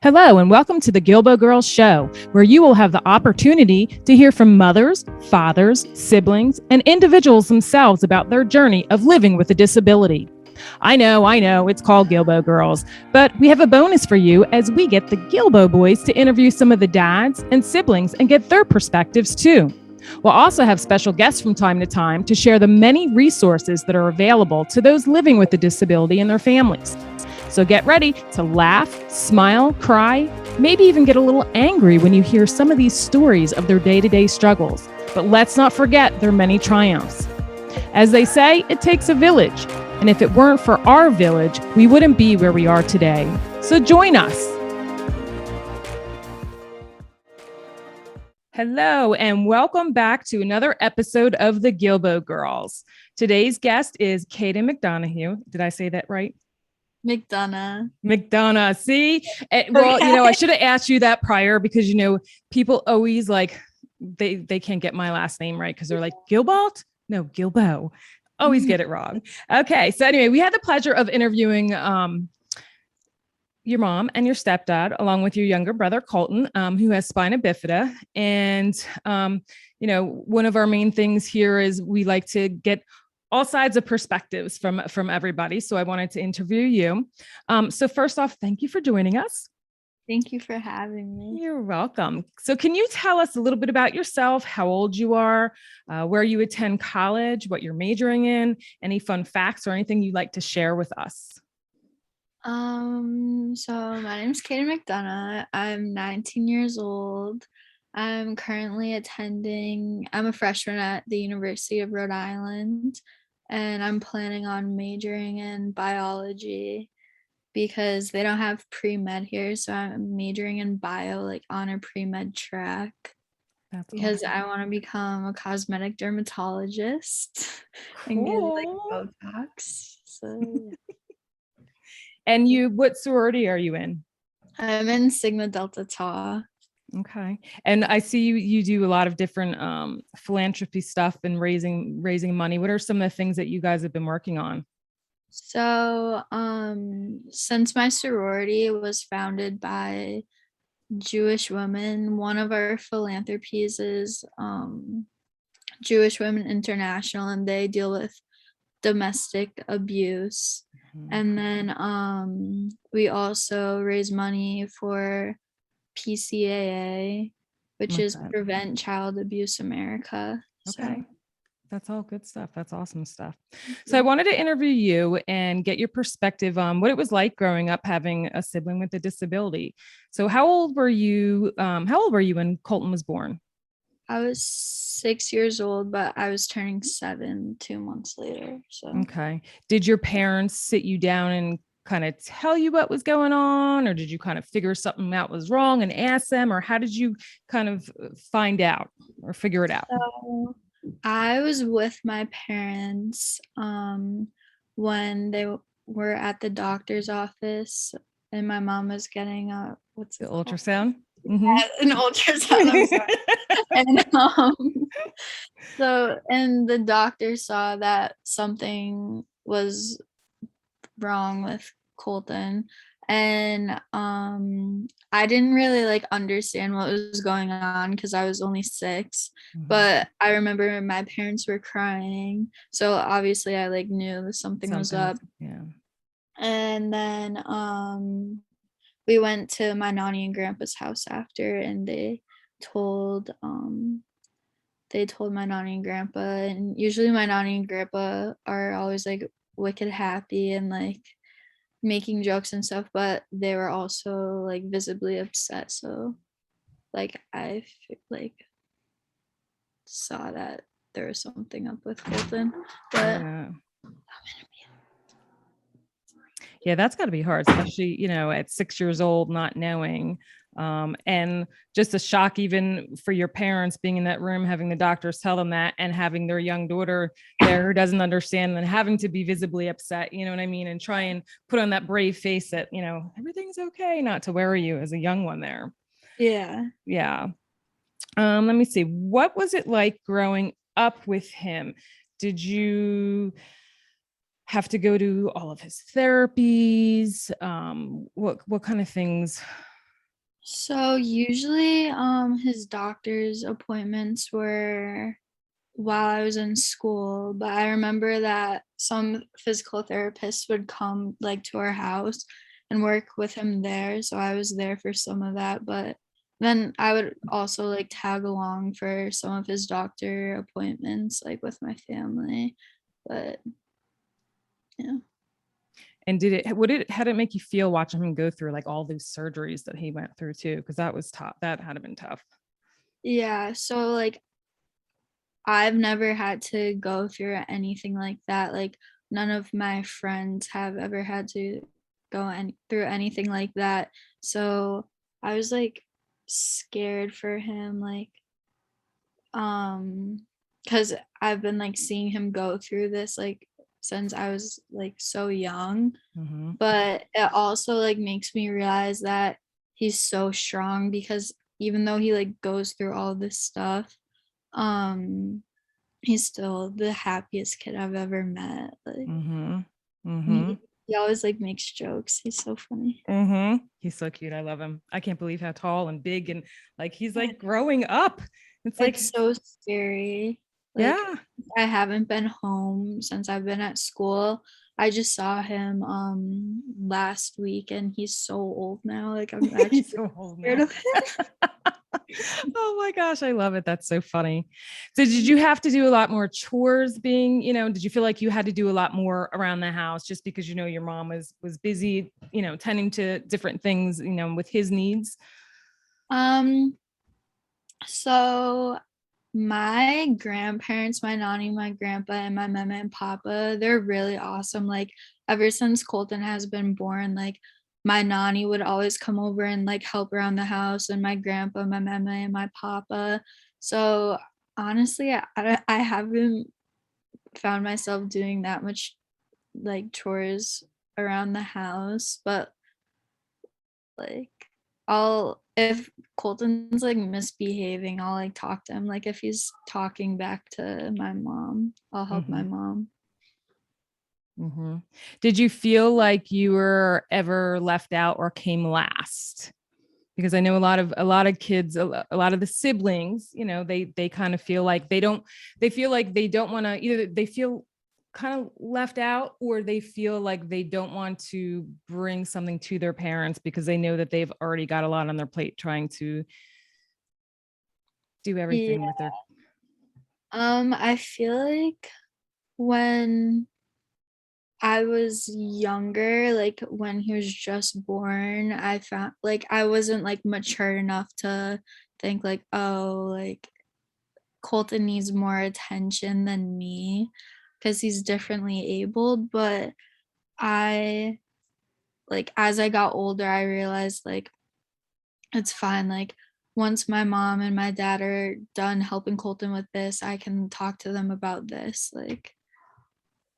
Hello, and welcome to the Guilbault Girls Show, where you will have the opportunity to hear from mothers, fathers, siblings, and individuals themselves about their journey of living with a disability. I know, it's called Guilbault Girls, but we have a bonus for you as we get the Guilbault boys to interview some of the dads and siblings and get their perspectives too. We'll also have special guests from time to time to share the many resources that are available to those living with a disability and their families. So get ready to laugh, smile, cry, maybe even get a little angry when you hear some of these stories of their day-to-day struggles. But let's not forget their many triumphs. As they say, it takes a village. And if it weren't for our village, we wouldn't be where we are today. So join us. Hello, and welcome back to another episode of the Guilbault Girls. Today's guest is Kadyn McDonough. Did I say that right? McDonough. See, well, Okay. I should have asked you that prior because, people always like, they can't get my last name right because they're like, Guilbault? No, Guilbault. Always get it wrong. Okay. So anyway, we had the pleasure of interviewing your mom and your stepdad, along with your younger brother, Colton, who has Spina Bifida. And, one of our main things here is we like to get all sides of perspectives from everybody. So I wanted to interview you. So first off, thank you for joining us. Thank you for having me. You're welcome. So can you tell us a little bit about yourself, how old you are, where you attend college, what you're majoring in, any fun facts or anything you'd like to share with us? So my name is Kadyn McDonough. I'm 19 years old. I'm currently I'm a freshman at the University of Rhode Island, and I'm planning on majoring in biology because they don't have pre-med here. So I'm majoring in bio, like on a pre-med track. That's Because awesome. I want to become a cosmetic dermatologist and get like Cool. Botox. So yeah. And what sorority are you in? I'm in Sigma Delta Tau. Okay. And I see you do a lot of different philanthropy stuff and raising money. What are some of the things that you guys have been working on? So, since my sorority was founded by Jewish women, one of our philanthropies is Jewish Women International, and they deal with domestic abuse. And then we also raise money for PCAA, which is Prevent Child Abuse America. Okay. So. That's all good stuff. That's awesome stuff. So I wanted to interview you and get your perspective on what it was like growing up having a sibling with a disability. So how old were you? How old were you when Colton was born? I was 6 years old, but I was turning 7 2 months later. So. Okay. Did your parents sit you down and kind of tell you what was going on, or did you kind of figure something out was wrong and ask them, or how did you kind of find out or figure it out? So I was with my parents when they were at the doctor's office, and my mom was getting what's The it called? ultrasound? An ultrasound. I'm sorry. And the doctor saw that something was wrong with Colton, and I didn't really like understand what was going on because I was only 6, but I remember my parents were crying, so obviously I like knew that something was up. Yeah. And then we went to my nanny and grandpa's house after, and they told my nanny and grandpa, and usually my nanny and grandpa are always like wicked happy and like making jokes and stuff, but they were also like visibly upset. So like I like saw that there was something up with Colton, but yeah, that's got to be hard, especially at 6 years old, not knowing, and just a shock even for your parents being in that room, having the doctors tell them that, and having their young daughter there who doesn't understand, and having to be visibly upset, you know what I mean, and try and put on that brave face that everything's okay, not to worry you as a young one there. Yeah. Let me see, what was it like growing up with him? Did you have to go to all of his therapies? What kind of things So usually his doctor's appointments were while I was in school, but I remember that some physical therapists would come like to our house and work with him there. So I was there for some of that, but then I would also like tag along for some of his doctor appointments like with my family. But yeah. And how did it make you feel watching him go through like all those surgeries that he went through too? Because that was tough. That had to been tough. Yeah, so like I've never had to go through anything like that. Like none of my friends have ever had to through anything like that. So I was like scared for him, like because I've been like seeing him go through this like since I was like so young. Mm-hmm. But it also like makes me realize that he's so strong because even though he like goes through all this stuff, um he's still the happiest kid I've ever met. Like Mm-hmm. Mm-hmm. he always like makes jokes. He's so funny. Mm-hmm. He's so cute. I love him. I can't believe how tall and big and like he's like growing up. It's like, It's so scary. Like yeah. I haven't been home since I've been at school. I just saw him last week and he's so old now. Like I'm He's actually so old scared now. of him. Oh my gosh, I love it. That's so funny. So did you have to do a lot more chores being, did you feel like you had to do a lot more around the house just because your mom was busy, tending to different things, with his needs? Um so my grandparents, my nanny, my grandpa, and my mama and papa, they're really awesome. Like ever since Colton has been born, like my nanny would always come over and like help around the house, and my grandpa, my mama, and my papa. So honestly, I haven't found myself doing that much like chores around the house, but like I'll if Colton's like misbehaving, I'll like talk to him. Like if he's talking back to my mom, I'll help my Mm-hmm. mom. Mm-hmm. Did you feel like you were ever left out or came last? Because I know a lot of kids, a lot of the siblings, they kind of feel like they feel like they don't want to, either they feel kind of left out or they feel like they don't want to bring something to their parents because they know that they've already got a lot on their plate trying to do Yeah. everything with their. I feel like when I was younger, like when he was just born, I found like I wasn't like mature enough to think like, oh, like Colton needs more attention than me because he's differently abled. But I like as I got older, I realized like it's fine. Like once my mom and my dad are done helping Colton with this, I can talk to them about this. Like,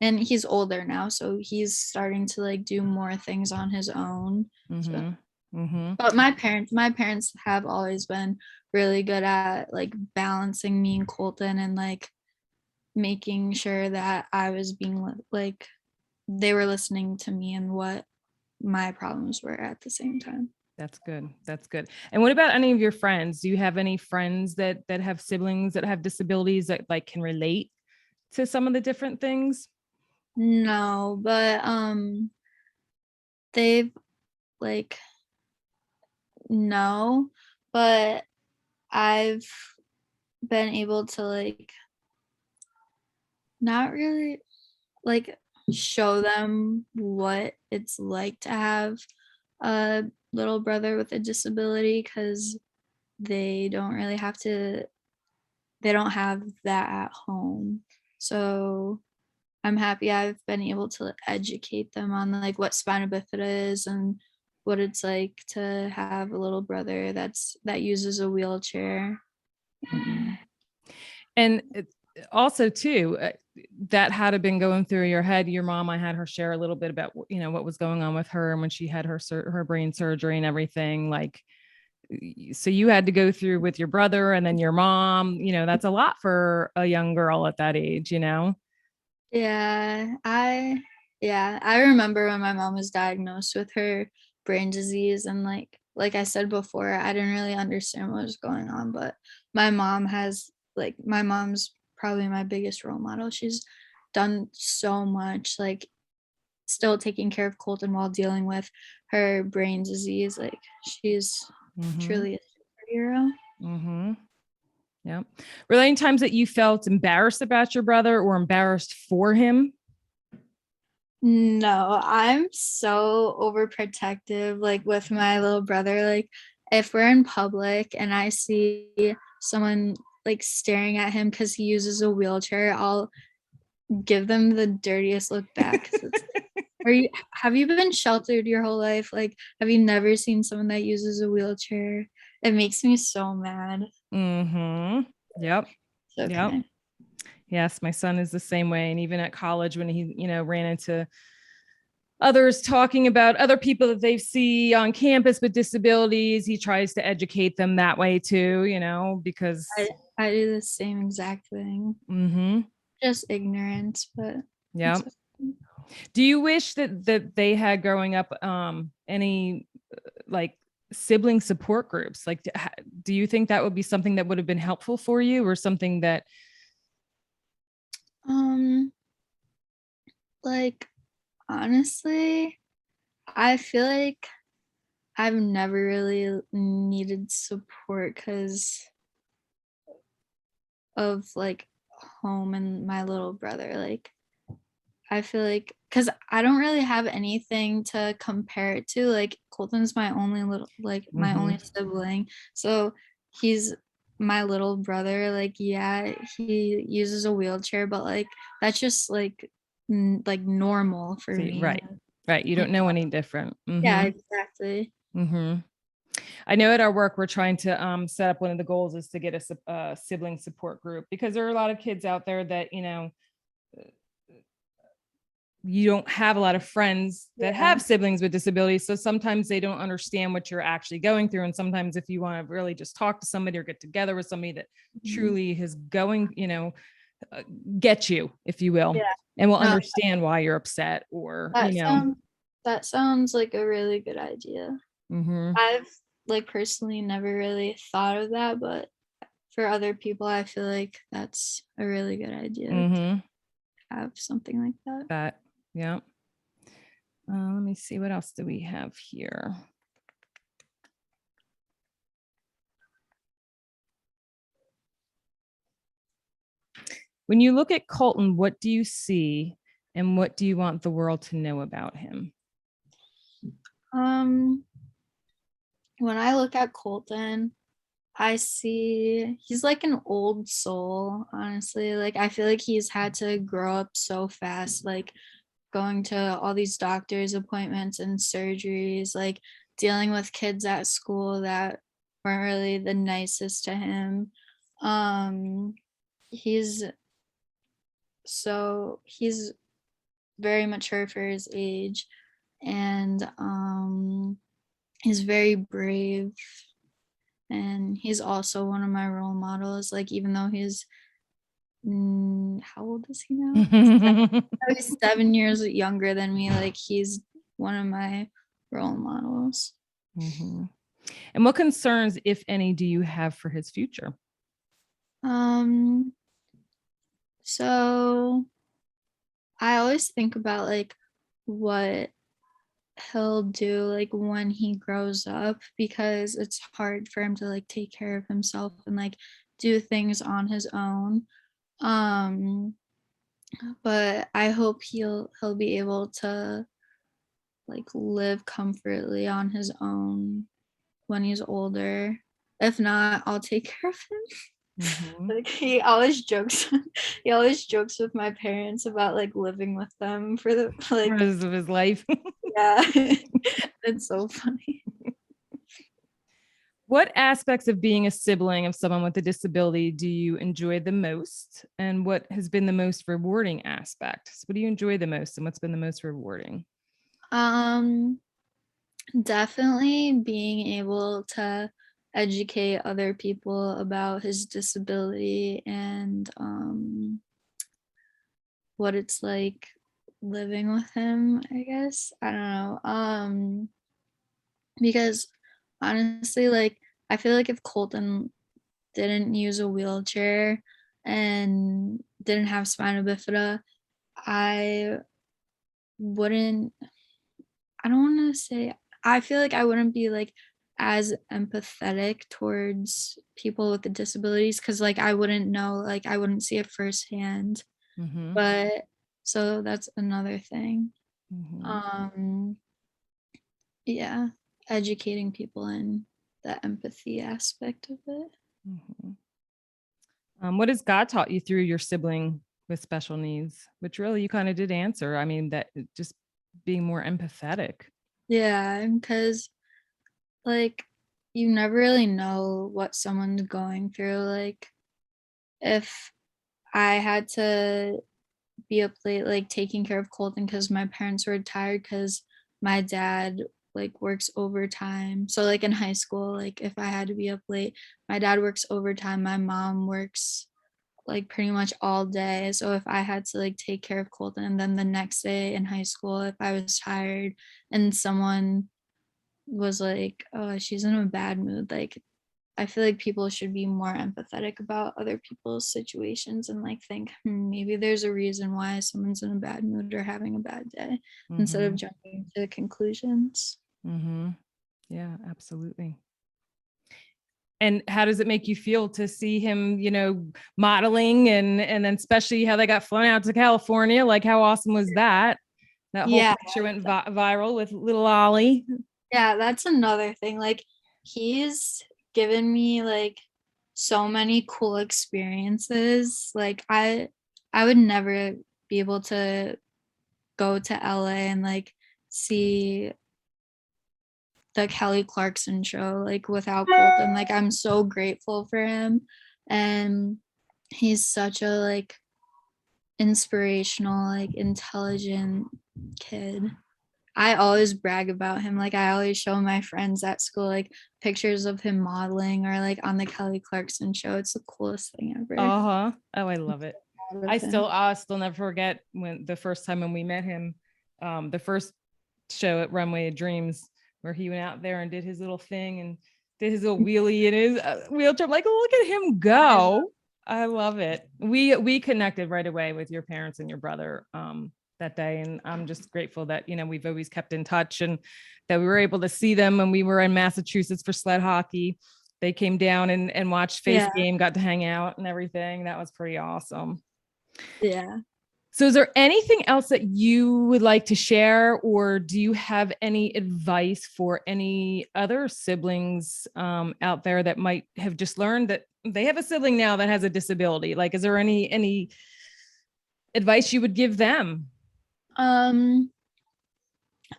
and he's older now, so he's starting to like do more things on his own. So, Mm-hmm. Mm-hmm. but my parents have always been really good at like balancing me and Colton and like making sure that I was being like they were listening to me and what my problems were at the same time. That's good. That's good. And what about any of your friends? Do you have any friends that have siblings that have disabilities that like can relate to some of the different things? No, but they've like no, but I've been able to like not really like show them what it's like to have a little brother with a disability because they don't really have to they don't have that at home. So I'm happy I've been able to educate them on like what spina bifida is and what it's like to have a little brother that uses a wheelchair. Mhm. And also too, that had been going through your head. Your mom, I had her share a little bit about what was going on with her and when she had her brain surgery and everything. Like, so you had to go through with your brother and then your mom. That's a lot for a young girl at that age. Yeah, I remember when my mom was diagnosed with her brain disease and like like I said before, I didn't really understand what was going on, but my mom's probably my biggest role model. She's done so much, like still taking care of Colton while dealing with her brain disease. Like she's Mm-hmm. truly a superhero. Mm-hmm. Yeah. Were there any times that you felt embarrassed about your brother or embarrassed for him? No, I'm so overprotective, like with my little brother. Like, if we're in public and I see someone like staring at him because he uses a wheelchair, I'll give them the dirtiest look back. 'Cause it's like, have you been sheltered your whole life? Like, have you never seen someone that uses a wheelchair? It makes me so mad. Mm-hmm. Yep. It's Yep. okay. Yes, my son is the same way. And even at college, when he, ran into others talking about other people that they see on campus with disabilities, he tries to educate them that way too, because I do the same exact thing. mm-hmm. Just ignorance, but Yeah. it's okay. Do you wish that they had growing up any like sibling support groups? Like, do you think that would be something that would have been helpful for you, or something that? Um, like honestly, I feel like I've never really needed support because of like home and my little brother. Like I feel like because I don't really have anything to compare it to. Like Colton's my Mm-hmm. only sibling. So he's my little brother. Like, yeah, he uses a wheelchair, but like that's just like like normal for See, me. right, right. You don't know any different. Yeah, Mm-hmm. exactly. Mm-hmm. I know at our work, we're trying to set up, one of the goals is to get a sibling support group, because there are a lot of kids out there that, you don't have a lot of friends that Yeah. have siblings with disabilities. So sometimes they don't understand what you're actually going through. And sometimes if you want to really just talk to somebody or get together with somebody that Mhm. truly is going, get you, if you will, Yeah. and will No, understand why you're upset, or, that sounds that sounds like a really good idea. mm-hmm, I've like personally never really thought of that, but for other people, I feel like that's a really good idea to mm-hmm, have something like that. that, yeah. Let me see, what else do we have here? When you look at Colton, what do you see, and what do you want the world to know about him? Um, when I look at Colton, I see he's like an old soul, honestly. Like I feel like he's had to grow up so fast, like going to all these doctor's appointments and surgeries, like dealing with kids at school that weren't really the nicest to him. Um, he's he's very mature for his age, and he's very brave, and he's also one of my role models. Like even though he's how old is he now? He's 7 years younger than me. Like he's one of my role models. Mhm. And what concerns, if any, do you have for his future? Um, so I always think about like what he'll do like when he grows up, because it's hard for him to like take care of himself and like do things on his own. Um, but I hope he'll be able to like live comfortably on his own when he's older. If not, I'll take care of him. Mhm. Like he always jokes he always jokes with my parents about like living with them for the For like rest of his life. yeah. It's so funny. What aspects of being a sibling of someone with a disability do you enjoy the most? And what has been the most rewarding aspect? So what do you enjoy the most, and what's been the most rewarding? Um, definitely being able to educate other people about his disability and what it's like living with him, I guess. I don't know. Because honestly, like, I feel like if Colton didn't use a wheelchair and didn't have spina bifida, I wouldn't, I don't want to say, I feel like I wouldn't be like as empathetic towards people with the disabilities because like I wouldn't know, like I wouldn't see it firsthand. Mm-hmm. But so that's another thing. Mm-hmm. Um, yeah, educating people in the empathy aspect of it. Mm-hmm. What has God taught you through your sibling with special needs? Which really you kind of did answer. I mean, that just being more empathetic. Yeah, because like you never really know what someone's going through. Like if I had to be up late, like taking care of Colton because my parents were tired because my dad like works overtime. So like in high school, like if I had to be up late, my dad works overtime, my mom works like pretty much all day. So if I had to like take care of Colton and then the next day in high school, if I was tired and someone was like, oh, she's in a bad mood, like I feel like people should be more empathetic about other people's situations and like think, maybe there's a reason why someone's in a bad mood or having a bad day instead Mm-hmm. of jumping to conclusions. Mm-hmm. Yeah, absolutely. And how does it make you feel to see him, modeling and then especially how they got flown out to California? Like how awesome was that? That whole Yeah. picture went viral with little Ollie. Yeah, that's another thing. Like he's given me like so many cool experiences. Like I would never be able to go to LA and like see the Kelly Clarkson show like without Colton. Like I'm so grateful for him and he's such a like inspirational, like intelligent kid. I always brag about him. Like I always show my friends at school like pictures of him modeling or like on the Kelly Clarkson show. It's the coolest thing ever. Uh-huh. Oh, I love it. Proud I of him. still never forget when the first time when we met him, the first show at Runway of Dreams, where he went out there and did his little thing and did his little wheelie in his wheelchair. I'm like, look at him go. I love it. We connected right away with your parents and your brother that day. And I'm just grateful that, we've always kept in touch and that we were able to see them when we were in Massachusetts for sled hockey. They came down and watched Face Yeah. Game, got to hang out and everything. That was pretty awesome. Yeah. So is there anything else that you would like to share, or do you have any advice for any other siblings out there that might have just learned that they have a sibling now that has a disability? Like, is there any advice you would give them? Um,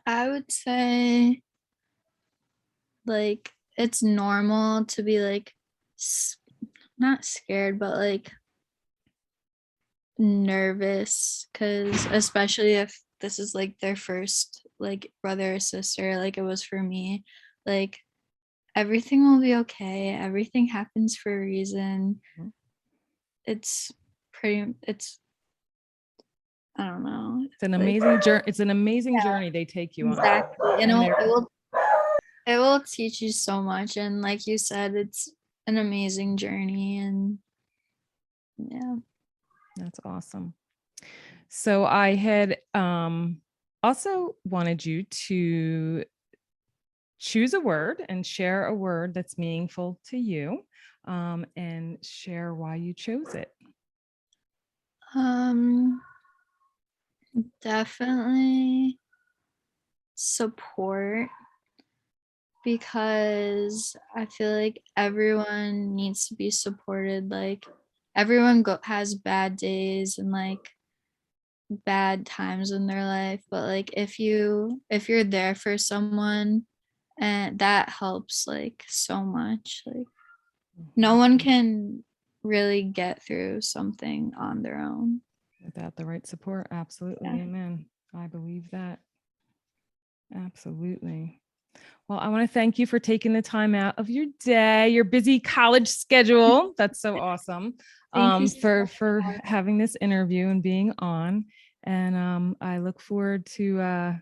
I would say like it's normal to be like not scared, but like nervous because especially if this is like their first like brother or sister like it was for me, like everything will be okay, everything happens for a reason. It's it's I don't know. It's an Like, amazing journey. It's an amazing yeah, journey they take you on. exactly. And And it will teach you so much. And like you said, it's an amazing journey. And yeah. that's awesome. So I had also wanted you to choose a word and share a word that's meaningful to you, and share why you chose it. Um, definitely support because I feel like everyone needs to be supported. Like everyone has bad days and like bad times in their life, but like if you're there for someone and that helps like so much. Like no one can really get through something on their own. Without the right support, absolutely. Yeah. Amen. I believe that. Absolutely. Well, I want to thank you for taking the time out of your day, your busy college schedule. That's so awesome. Thank you so For much. having this interview and being on. And I look forward to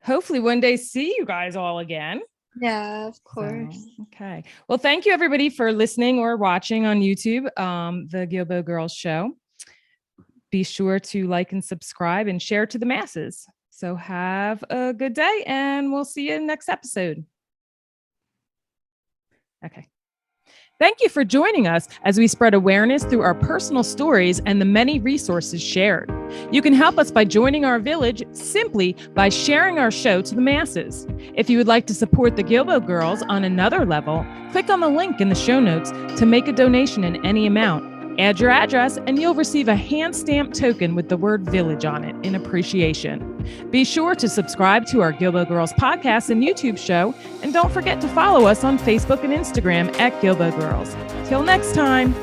hopefully one day see you guys all again. Yeah, of course. So, okay. Well, thank you everybody for listening or watching on YouTube, the Guilbault Girls Show. Be sure to like and subscribe and share to the masses. So have a good day and we'll see you in the next episode. Okay. Thank you for joining us as we spread awareness through our personal stories and the many resources shared. You can help us by joining our village simply by sharing our show to the masses. If you would like to support the Guilbault Girls on another level, click on the link in the show notes to make a donation in any amount. Add your address and you'll receive a hand-stamped token with the word village on it in appreciation. Be sure to subscribe to our Guilbault Girls podcast and YouTube show, and don't forget to follow us on Facebook and Instagram at Guilbault Girls. Till next time.